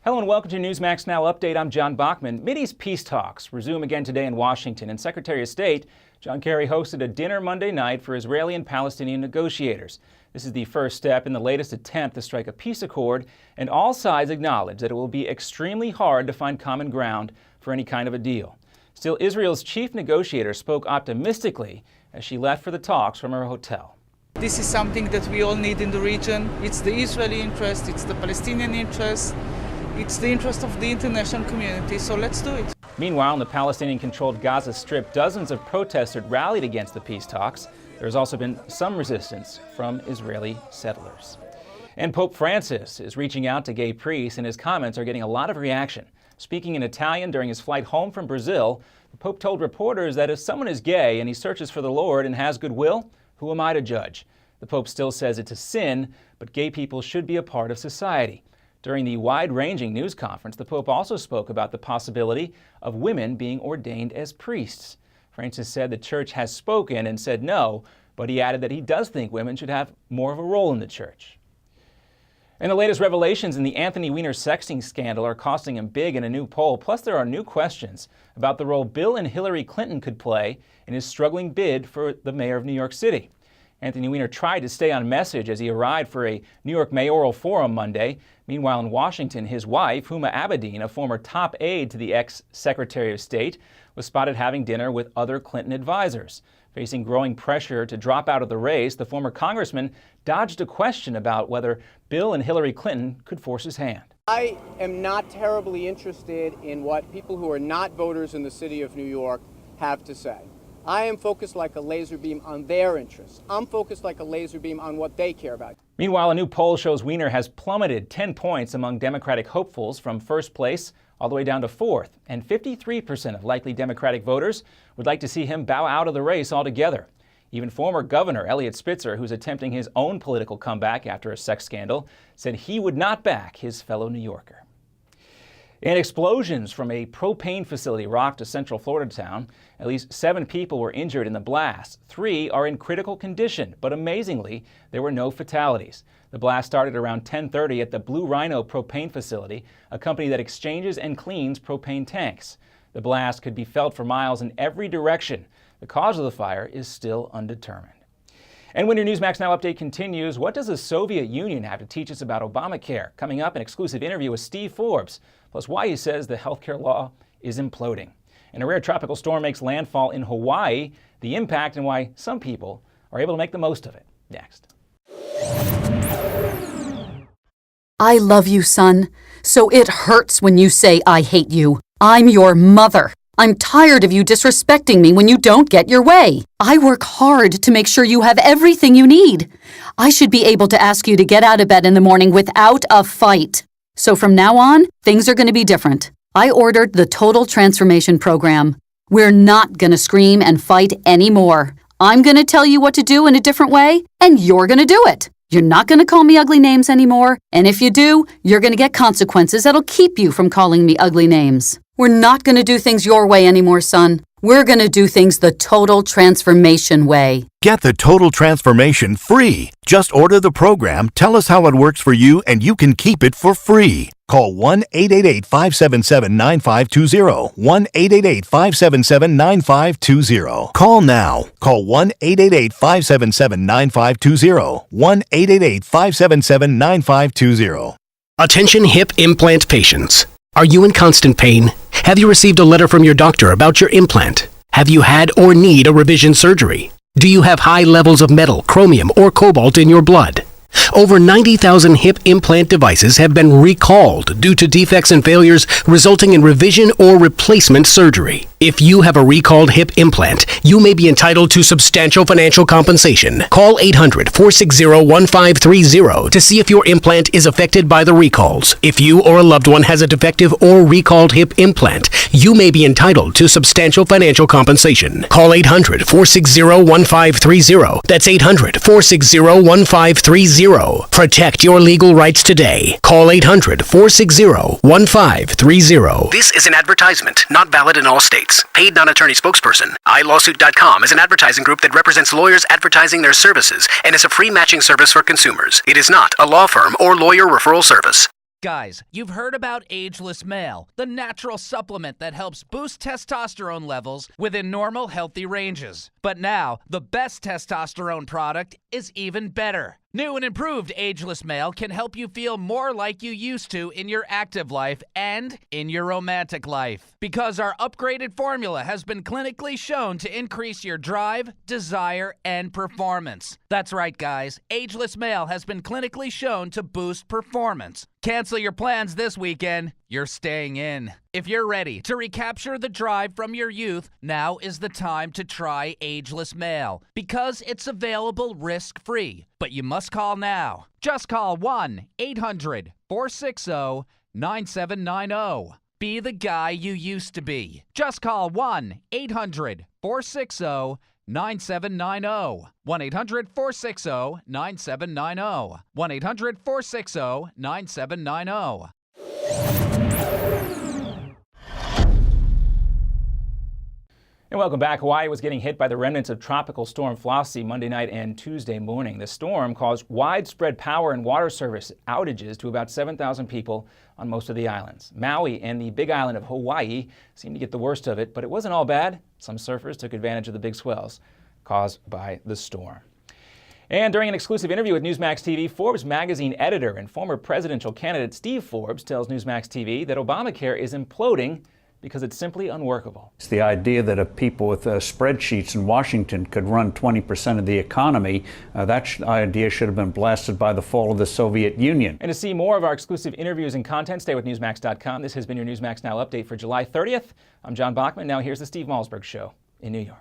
Hello and welcome to Newsmax Now Update. I'm John Bachman. Mideast peace talks resume again today in Washington, and Secretary of State John Kerry hosted a dinner Monday night for Israeli and Palestinian negotiators. This is the first step in the latest attempt to strike a peace accord, and all sides acknowledge that it will be extremely hard to find common ground for any kind of a deal. Still, Israel's chief negotiator spoke optimistically as she left for the talks from her hotel. This is something that we all need in the region. It's the Israeli interest, it's the Palestinian interest. It's the interest of the international community, so let's do it. Meanwhile, in the Palestinian-controlled Gaza Strip, dozens of protesters rallied against the peace talks. There's also been some resistance from Israeli settlers. And Pope Francis is reaching out to gay priests, and his comments are getting a lot of reaction. Speaking in Italian during his flight home from Brazil, the Pope told reporters that if someone is gay and he searches for the Lord and has goodwill, who am I to judge? The Pope still says it's a sin, but gay people should be a part of society. During the wide-ranging news conference, the Pope also spoke about the possibility of women being ordained as priests. Francis said the church has spoken and said no, but he added that he does think women should have more of a role in the church. And the latest revelations in the Anthony Weiner sexting scandal are costing him big in a new poll. Plus, there are new questions about the role Bill and Hillary Clinton could play in his struggling bid for the mayor of New York City. Anthony Weiner tried to stay on message as he arrived for a New York mayoral forum Monday. Meanwhile, in Washington, his wife, Huma Abedin, a former top aide to the ex-Secretary of State, was spotted having dinner with other Clinton advisors. Facing growing pressure to drop out of the race, the former congressman dodged a question about whether Bill and Hillary Clinton could force his hand. I am not terribly interested in what people who are not voters in the city of New York have to say. I am focused like a laser beam on their interests. I'm focused like a laser beam on what they care about. Meanwhile, a new poll shows Weiner has plummeted 10 points among Democratic hopefuls from first place all the way down to fourth, and 53% of likely Democratic voters would like to see him bow out of the race altogether. Even former Governor Eliot Spitzer, who's attempting his own political comeback after a sex scandal, said he would not back his fellow New Yorker. And explosions from a propane facility rocked a central Florida town. At least 7 people were injured in the blast. 3 are in critical condition, but amazingly, there were no fatalities. The blast started around 10:30 at the Blue Rhino propane facility, a company that exchanges and cleans propane tanks. The blast could be felt for miles in every direction. The cause of the fire is still undetermined. And when your Newsmax Now update continues, what does the Soviet Union have to teach us about Obamacare? Coming up, an exclusive interview with Steve Forbes, plus why he says the healthcare law is imploding. And a rare tropical storm makes landfall in Hawaii, the impact and why some people are able to make the most of it. Next. I love you, son, so it hurts when you say I hate you. I'm your mother. I'm tired of you disrespecting me when you don't get your way. I work hard to make sure you have everything you need. I should be able to ask you to get out of bed in the morning without a fight. So from now on, things are going to be different. I ordered the Total Transformation Program. We're not going to scream and fight anymore. I'm going to tell you what to do in a different way, and you're going to do it. You're not going to call me ugly names anymore, and if you do, you're going to get consequences that'll keep you from calling me ugly names. We're not going to do things your way anymore, son. We're going to do things the Total Transformation way. Get the Total Transformation free. Just order the program, tell us how it works for you, and you can keep it for free. Call 1-888-577-9520. 1-888-577-9520. Call now. Call 1-888-577-9520. 1-888-577-9520. Attention hip implant patients. Are you in constant pain? Have you received a letter from your doctor about your implant? Have you had or need a revision surgery? Do you have high levels of metal, chromium, or cobalt in your blood? Over 90,000 hip implant devices have been recalled due to defects and failures resulting in revision or replacement surgery. If you have a recalled hip implant, you may be entitled to substantial financial compensation. Call 800-460-1530 to see if your implant is affected by the recalls. If you or a loved one has a defective or recalled hip implant, you may be entitled to substantial financial compensation. Call 800-460-1530. That's 800-460-1530. Protect your legal rights today. Call 800-460-1530. This is an advertisement, not valid in all states. Paid non-attorney spokesperson. iLawsuit.com is an advertising group that represents lawyers advertising their services and is a free matching service for consumers. It is not a law firm or lawyer referral service. Guys, you've heard about Ageless Male, the natural supplement that helps boost testosterone levels within normal, healthy ranges. But now, the best testosterone product is even better. New and improved Ageless Male can help you feel more like you used to in your active life and in your romantic life. Because our upgraded formula has been clinically shown to increase your drive, desire, and performance. That's right, guys. Ageless Male has been clinically shown to boost performance. Cancel your plans this weekend. You're staying in. If you're ready to recapture the drive from your youth, now is the time to try Ageless Male because it's available risk-free. But you must call now. Just call 1-800-460-9790. Be the guy you used to be. Just call 1-800-460-9790. 1-800-460-9790. 1-800-460-9790. And welcome back. Hawaii was getting hit by the remnants of Tropical Storm Flossie Monday night and Tuesday morning. The storm caused widespread power and water service outages to about 7,000 people on most of the islands. Maui and the Big Island of Hawaii seemed to get the worst of it, but it wasn't all bad. Some surfers took advantage of the big swells caused by the storm. And during an exclusive interview with Newsmax TV, Forbes magazine editor and former presidential candidate Steve Forbes tells Newsmax TV that Obamacare is imploding because it's simply unworkable. It's the idea that if people with spreadsheets in Washington could run 20% of the economy, that idea should have been blasted by the fall of the Soviet Union. And to see more of our exclusive interviews and content, stay with Newsmax.com. This has been your Newsmax Now update for July 30th. I'm John Bachman. Now here's the Steve Malzberg Show in New York.